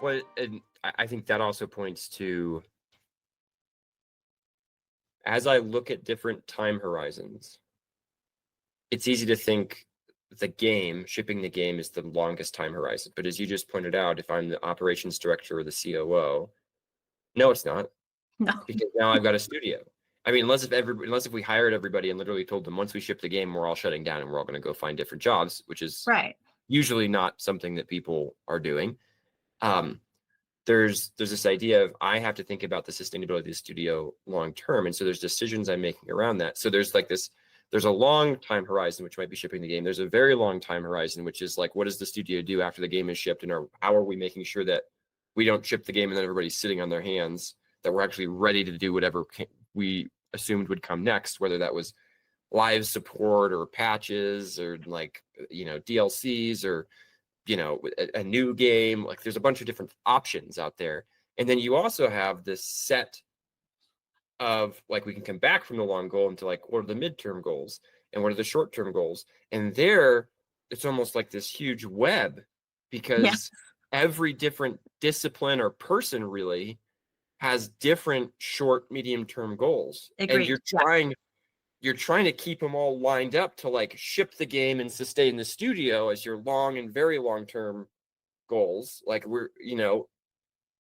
Well, and I think that also points to, as I look at different time horizons, it's easy to think shipping the game is the longest time horizon. But as you just pointed out, if I'm the operations director or the COO, no, it's not. No. Because now I've got a studio. I mean, unless if we hired everybody and literally told them once we ship the game, we're all shutting down and we're all going to go find different jobs, which is right. usually not something that people are doing. There's this idea of I have to think about the sustainability of the studio long term, and so there's decisions I'm making around that. So there's a long time horizon which might be shipping the game. There's a very long time horizon which is like, what does the studio do after the game is shipped, and how are we making sure that we don't ship the game and then everybody's sitting on their hands, that we're actually ready to do whatever we assumed would come next, whether that was live support or patches or DLCs or a new game. Like there's a bunch of different options out there. And then you also have this set of like, we can come back from the long goal into like, what are the midterm goals and what are the short-term goals? And there it's almost like this huge web, because every different discipline or person really has different short, medium-term goals. Agreed. And you're trying to keep them all lined up to like ship the game and sustain the studio as your long and very long-term goals. Like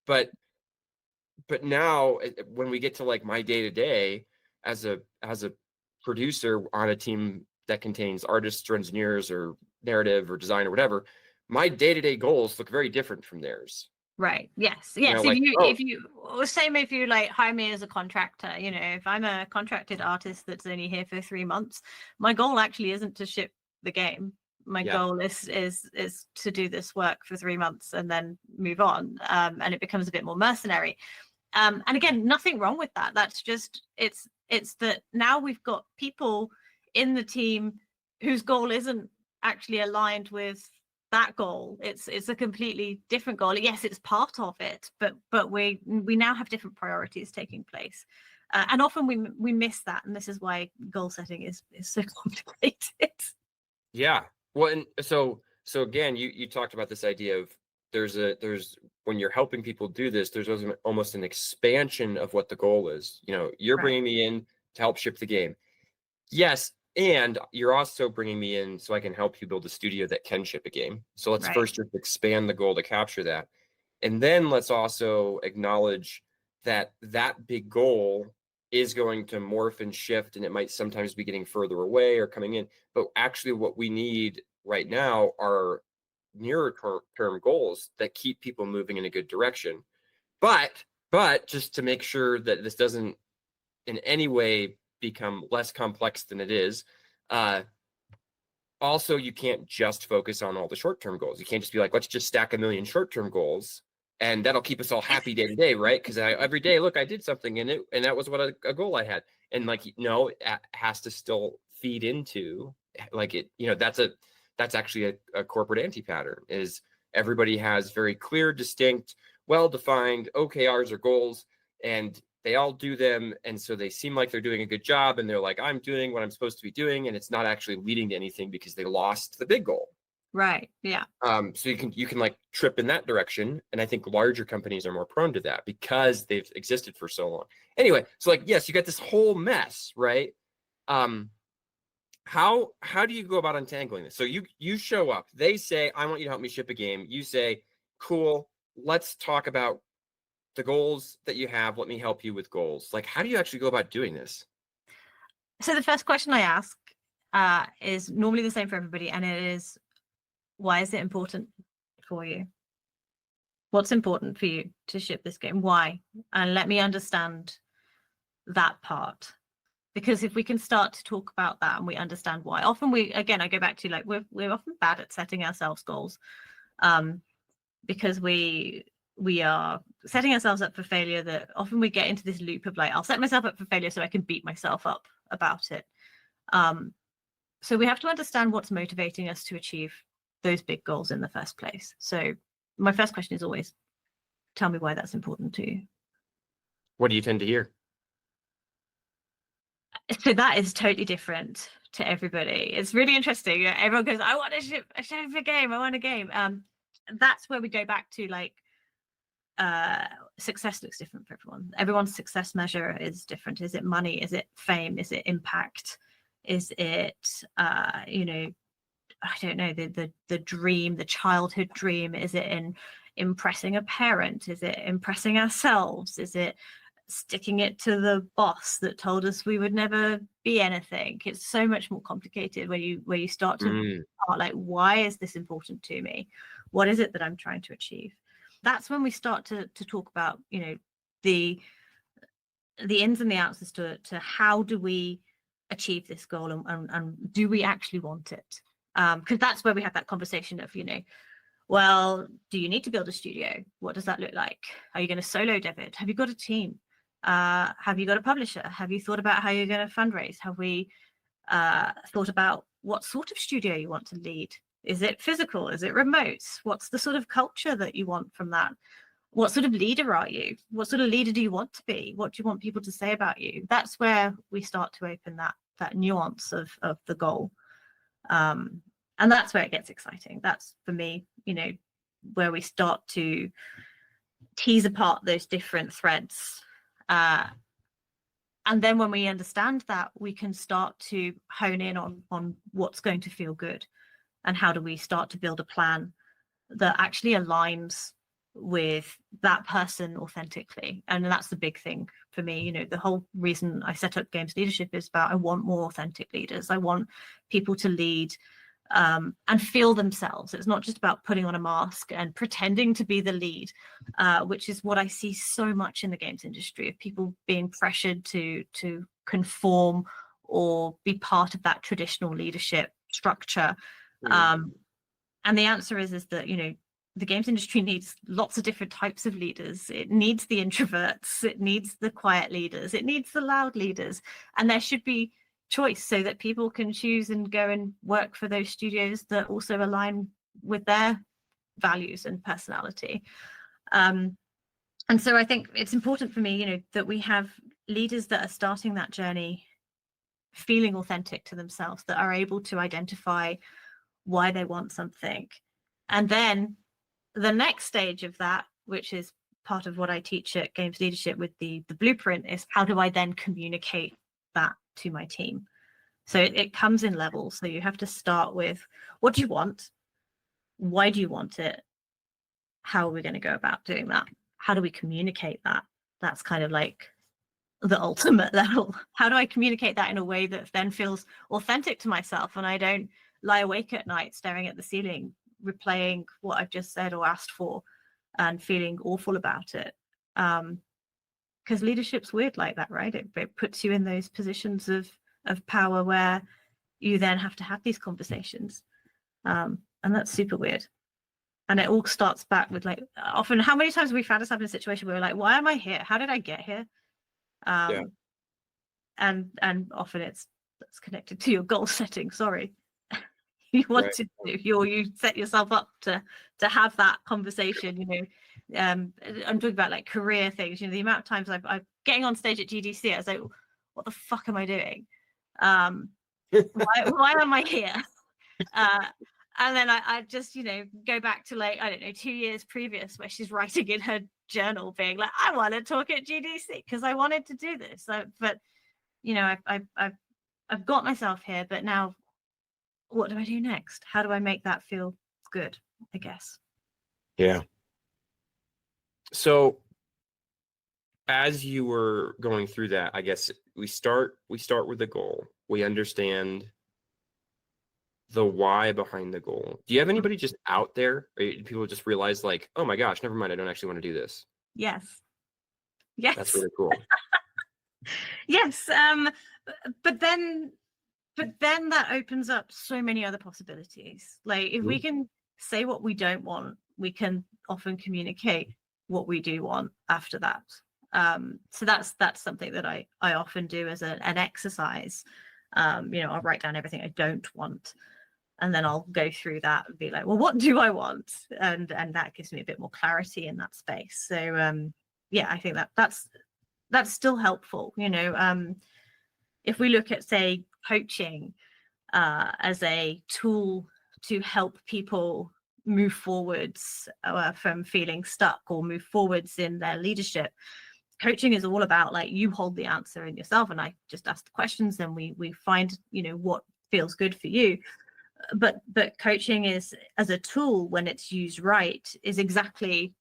but now when we get to like my day-to-day as a producer on a team that contains artists or engineers or narrative or design or whatever, my day-to-day goals look very different from theirs. Right. Yes. If you same if you like hire me as a contractor, if I'm a contracted artist that's only here for 3 months, my goal actually isn't to ship the game. My goal is to do this work for 3 months and then move on. And it becomes a bit more mercenary. And again, nothing wrong with that. That's just it's that now we've got people in the team whose goal isn't actually aligned with that goal. It's a completely different goal. Yes, it's part of it, but we now have different priorities taking place, and often we miss that, and this is why goal setting is so complicated. Yeah. Well, and so again, you talked about this idea of there's when you're helping people do this, there's almost an expansion of what the goal is. You're bringing me in to help ship the game. Yes. And you're also bringing me in so I can help you build a studio that can ship a game. So let's first just expand the goal to capture that. And then let's also acknowledge that big goal is going to morph and shift, and it might sometimes be getting further away or coming in. But actually what we need right now are nearer term goals that keep people moving in a good direction. But just to make sure that this doesn't in any way become less complex than it is. Also, you can't just focus on all the short-term goals. You can't just be like, let's just stack 1 million short-term goals and that'll keep us all happy day to day, right? Because every day, look, I did something in it, and that was what a goal I had. And like, it has to still feed into like it. That's actually a corporate anti-pattern. Is everybody has very clear, distinct, well-defined OKRs or goals, and they all do them, and so they seem like they're doing a good job, and they're like, I'm doing what I'm supposed to be doing, and it's not actually leading to anything because they lost the big goal. Right. Yeah. So you can like trip in that direction, and I think larger companies are more prone to that because they've existed for so long. Anyway, so like, yes, you got this whole mess, right? How do you go about untangling this? So you show up, they say, I want you to help me ship a game. You say, cool, let's talk about the goals that you have. Let me help you with goals. Like, how do you actually go about doing this? So the first question I ask is normally the same for everybody, and it is, why is it important for you? What's important for you to ship this game? Why? And let me understand that part. Because if we can start to talk about that and we understand why, often I go back to like, we're often bad at setting ourselves goals, because we are setting ourselves up for failure. That often we get into this loop of like, I'll set myself up for failure so I can beat myself up about it. So we have to understand what's motivating us to achieve those big goals in the first place. So my first question is always, tell me why that's important to you. What do you tend to hear? So that is totally different to everybody. It's really interesting. Everyone goes, I want to ship a game. I want a game. That's where we go back to like, success looks different for everyone. Everyone's success measure is different. Is it money? Is it fame? Is it impact? Is it you know, I don't know, the dream, the childhood dream? Is it in impressing a parent? Is it impressing ourselves? Is it sticking it to the boss that told us we would never be anything? It's so much more complicated where you start to like, why is this important to me? What is it that I'm trying to achieve? That's when we start to talk about, you know, the ins and the outs as to how do we achieve this goal, and do we actually want it? Because that's where we have that conversation of, you know, well, do you need to build a studio? What does that look like? Are you going to solo dev it? Have you got a team? Have you got a publisher? Have you thought about how you're going to fundraise? Have we thought about what sort of studio you want to lead? Is it physical? Is it remote? What's the sort of culture that you want from that? What sort of leader are you? What sort of leader do you want to be? What do you want people to say about you? That's where we start to open that nuance of the goal. And that's where it gets exciting. That's, for me, you know, where we start to tease apart those different threads. And then when we understand that, we can start to hone in on what's going to feel good, and how do we start to build a plan that actually aligns with that person authentically. And that's the big thing for me. You know, the whole reason I set up Games Leadership is about, I want more authentic leaders. I want people to lead and feel themselves. It's not just about putting on a mask and pretending to be the lead, which is what I see so much in the games industry, of people being pressured to conform or be part of that traditional leadership structure. And the answer is that, you know, the games industry needs lots of different types of leaders. It needs the introverts, it needs the quiet leaders, it needs the loud leaders, and there should be choice so that people can choose and go and work for those studios that also align with their values and personality. And so I think it's important for me, you know, that we have leaders that are starting that journey feeling authentic to themselves, that are able to identify why they want something. And then the next stage of that, which is part of what I teach at Games Leadership with the blueprint, is how do I then communicate that to my team? So it comes in levels. So you have to start with, what do you want? Why do you want it? How are we going to go about doing that? How do we communicate that? That's kind of like the ultimate level. How do I communicate that in a way that then feels authentic to myself, and I don't lie awake at night staring at the ceiling, replaying what I've just said or asked for and feeling awful about it? Because leadership's weird like that, right? It puts you in those positions of power where you then have to have these conversations, and that's super weird. And it all starts back with, like, often, how many times have we found ourselves in a situation where we're like, why am I here? How did I get here? And often it's connected to your goal setting. Sorry. You wanted to, you set yourself up to have that conversation, you know. I'm talking about like career things, you know, the amount of times I'm getting on stage at GDC, I was like, what the fuck am I doing? Why am I here? And then I just, you know, go back to, like, I don't know, 2 years previous, where she's writing in her journal being like, I want to talk at GDC because I wanted to do this. So, but, you know, I've got myself here, but now what do I do next? How do I make that feel good, I guess? Yeah. So as you were going through that, I guess we start with the goal. We understand the why behind the goal. Do you have anybody just out there, or people just realize, like, oh my gosh, never mind, I don't actually want to do this? Yes. That's really cool. Yes. But then that opens up so many other possibilities. Like, if we can say what we don't want, we can often communicate what we do want after that. So that's something that I often do as an exercise. You know, I'll write down everything I don't want, and then I'll go through that and be like, well, what do I want? And that gives me a bit more clarity in that space. So yeah, I think that's still helpful. You know, if we look at, say, coaching as a tool to help people move forwards from feeling stuck or move forwards in their leadership. Coaching is all about like you hold the answer in yourself, and I just ask the questions, and we find, you know, what feels good for you. But coaching is, as a tool, when it's used right, is exactly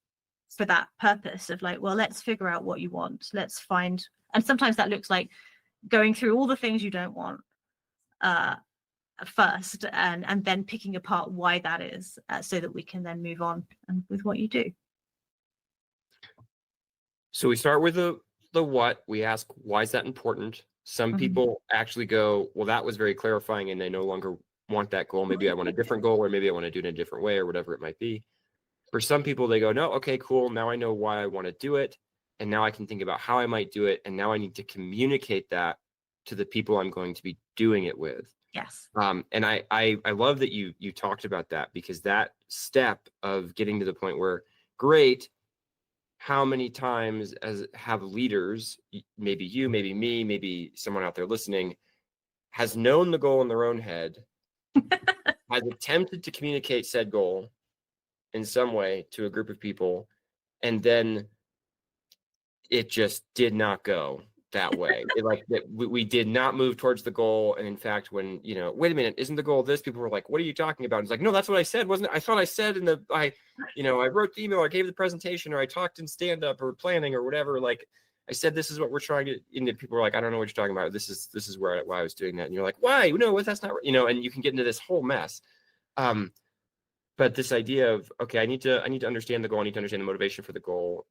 for that purpose of like, well, let's figure out what you want. Let's find, and sometimes that looks like going through all the things you don't want first, and then picking apart why that is, so that we can then move on and with what you do. So we start with the what. We ask, why is that important? Some people actually go, well, that was very clarifying, and they no longer want that goal. Maybe I want a different goal, or maybe I want to do it in a different way, or whatever it might be. For some people, they go, no, okay, cool. Now I know why I want to do it. And now I can think about how I might do it. And now I need to communicate that to the people I'm going to be doing it with. Yes. And I love that you talked about that, because that step of getting to the point where, great, how many times have leaders, maybe you, maybe me, maybe someone out there listening, has known the goal in their own head, has attempted to communicate said goal in some way to a group of people, and then it just did not go that way. We did not move towards the goal. And in fact, when, you know, wait a minute, isn't the goal this? People were like, what are you talking about? And it's like, no, that's what I said, wasn't it? I thought I said I wrote the email, or I gave the presentation, or I talked in stand-up or planning or whatever. Like I said, this is what we're trying to, and people were like, I don't know what you're talking about. This is why I was doing that. And you're like, why? No, that's not, you know, and you can get into this whole mess. But this idea of, okay, I need to understand the goal. I need to understand the motivation for the goal.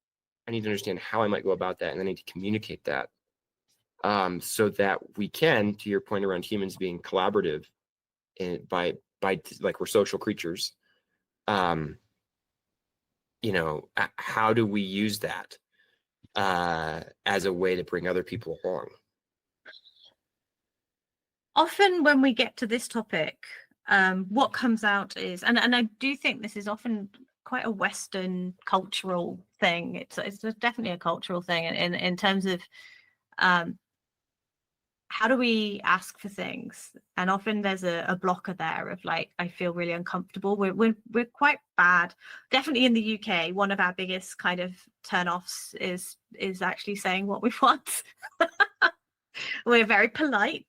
I need to understand how I might go about that. And I need to communicate that, so that we can, to your point around humans being collaborative, and by like, we're social creatures. You know, how do we use that as a way to bring other people along? Often when we get to this topic, what comes out is, and I do think this is often quite a Western cultural thing. It's definitely a cultural thing in terms of how do we ask for things? And often there's a blocker there of like, I feel really uncomfortable. We're quite bad. Definitely in the UK, one of our biggest kind of turn-offs is actually saying what we want. We're very polite.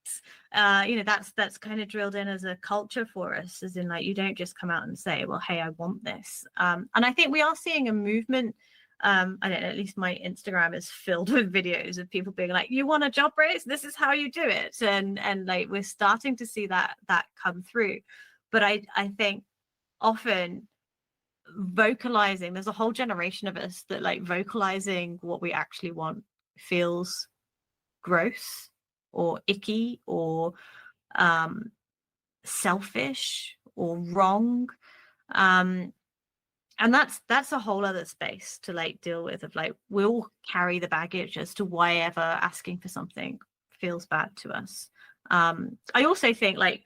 You know, that's kind of drilled in as a culture for us, as in like, you don't just come out and say, well, hey, I want this. And I think we are seeing a movement. I don't know, at least my Instagram is filled with videos of people being like, you want a job raise? This is how you do it. And like, we're starting to see that come through. But I think often vocalizing, there's a whole generation of us that like vocalizing what we actually want feels gross or icky or selfish or wrong. And that's a whole other space to like deal with, of like, we'll carry the baggage as to why ever asking for something feels bad to us. I also think, like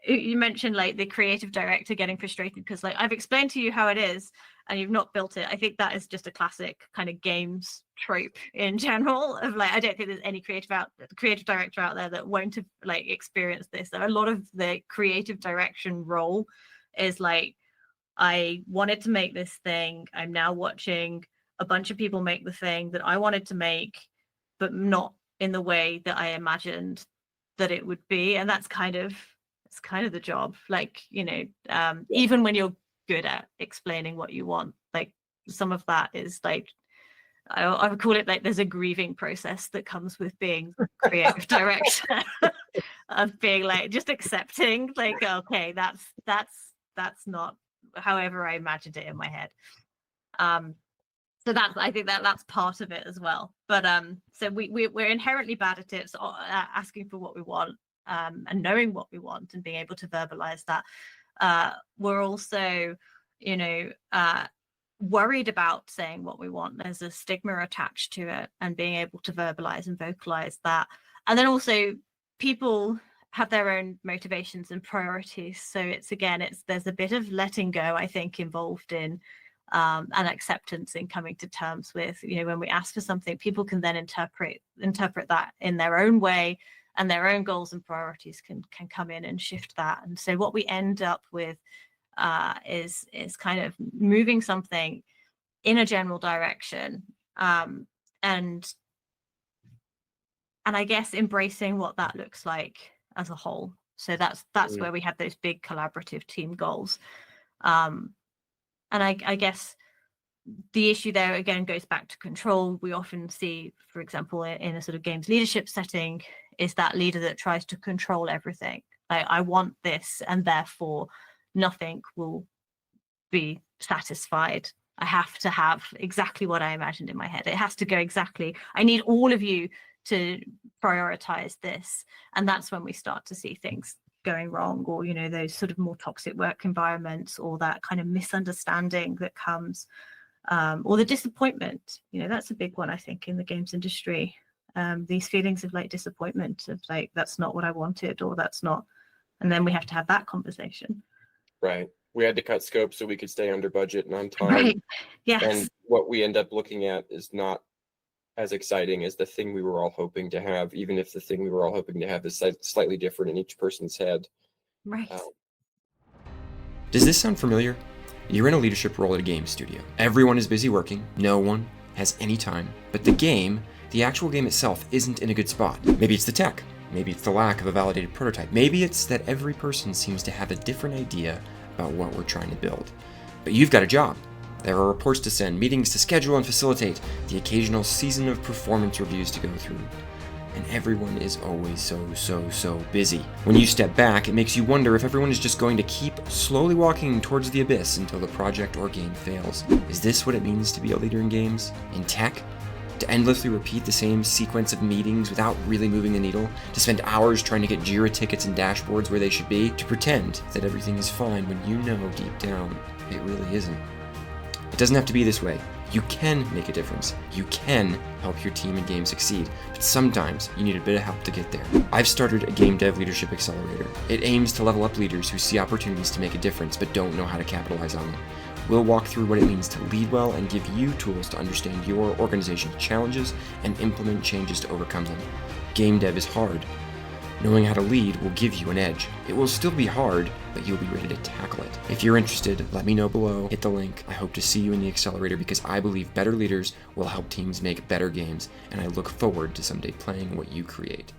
you mentioned, like the creative director getting frustrated because like, I've explained to you how it is and you've not built it. I think that is just a classic kind of games trope in general of like, I don't think there's any creative director out there that won't have like experienced this. A lot of the creative direction role is like, I wanted to make this thing. I'm now watching a bunch of people make the thing that I wanted to make, but not in the way that I imagined that it would be. And it's kind of the job. Like, you know, even when you're good at explaining what you want, like some of that is like, I would call it like, there's a grieving process that comes with being creative director of being like, just accepting like, okay, that's not however I imagined it in my head. So I think that's part of it as well. But so we're inherently bad at it, so asking for what we want, and knowing what we want and being able to verbalize that. We're also, you know, worried about saying what we want. There's a stigma attached to it, and being able to verbalize and vocalize that. And then also people have their own motivations and priorities. So there's a bit of letting go, I think, involved in and acceptance in coming to terms with, you know, when we ask for something, people can then interpret that in their own way, and their own goals and priorities can come in and shift that. And so what we end up with is kind of moving something in a general direction, and I guess embracing what that looks like as a whole. So that's where we have those big collaborative team goals. And I guess the issue there again goes back to control. We often see, for example, in a sort of games leadership setting, is that leader that tries to control everything. I want this, and therefore nothing will be satisfied. I have to have exactly what I imagined in my head. It has to go exactly. I need all of you to prioritize this. And that's when we start to see things going wrong, or, you know, those sort of more toxic work environments, or that kind of misunderstanding that comes, or the disappointment. You know, that's a big one, I think, in the games industry. These feelings of like disappointment, of like, that's not what I wanted, or that's not, and then we have to have that conversation. Right. We had to cut scope so we could stay under budget and on time. Right. Yes. And what we end up looking at is not as exciting as the thing we were all hoping to have, even if the thing we were all hoping to have is slightly different in each person's head. Right. Does this sound familiar? You're in a leadership role at a game studio. Everyone is busy working. No one has any time. But the actual game itself isn't in a good spot. Maybe it's the tech. Maybe it's the lack of a validated prototype. Maybe it's that every person seems to have a different idea about what we're trying to build. But you've got a job. There are reports to send, meetings to schedule and facilitate, the occasional season of performance reviews to go through. And everyone is always so busy. When you step back, it makes you wonder if everyone is just going to keep slowly walking towards the abyss until the project or game fails. Is this what it means to be a leader in games? In tech? To endlessly repeat the same sequence of meetings without really moving the needle? To spend hours trying to get Jira tickets and dashboards where they should be? To pretend that everything is fine when you know deep down it really isn't? It doesn't have to be this way. You can make a difference. You can help your team and game succeed, but sometimes you need a bit of help to get there. I've started a game dev leadership accelerator. It aims to level up leaders who see opportunities to make a difference but don't know how to capitalize on them. We'll walk through what it means to lead well and give you tools to understand your organization's challenges and implement changes to overcome them. Game dev is hard. Knowing how to lead will give you an edge. It will still be hard, but you'll be ready to tackle it. If you're interested, let me know below, hit the link. I hope to see you in the accelerator because I believe better leaders will help teams make better games, and I look forward to someday playing what you create.